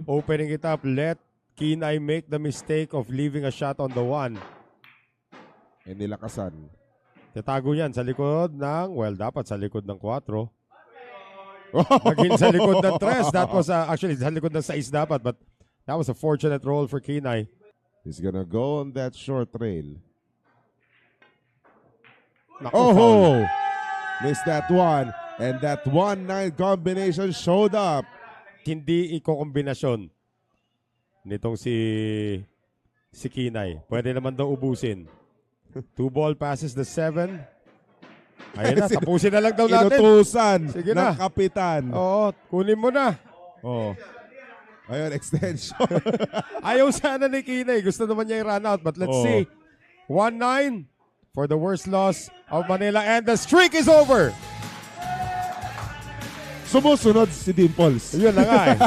Opening it up, let Kinay make the mistake of leaving a shot on the 1. Eh, nilakasan. Tatago yan sa likod ng, well, dapat sa likod ng 4. Naging sa likod ng 3. That was, actually, sa likod ng 6 dapat, but that was a fortunate roll for Kinay. He's gonna go on that short trail. Naku, foul. Oh! Missed that one. And that 1-9 combination showed up. Hindi iko-kombinasyon nitong si Kinay. Pwede naman daw ubusin. 2 ball passes the 7. Ayun na, tapusin na lang daw natin. Inutusan Sige ng na. kapitan. Oo, kunin mo na. Oh. Ayun, extension. Ayaw sana ni Kinay. Gusto naman niya i-run out. But let's Oh. see. 1-9 for the worst loss of Manila. And the streak is over. Sumusunod si Dimples. Yun na nga eh.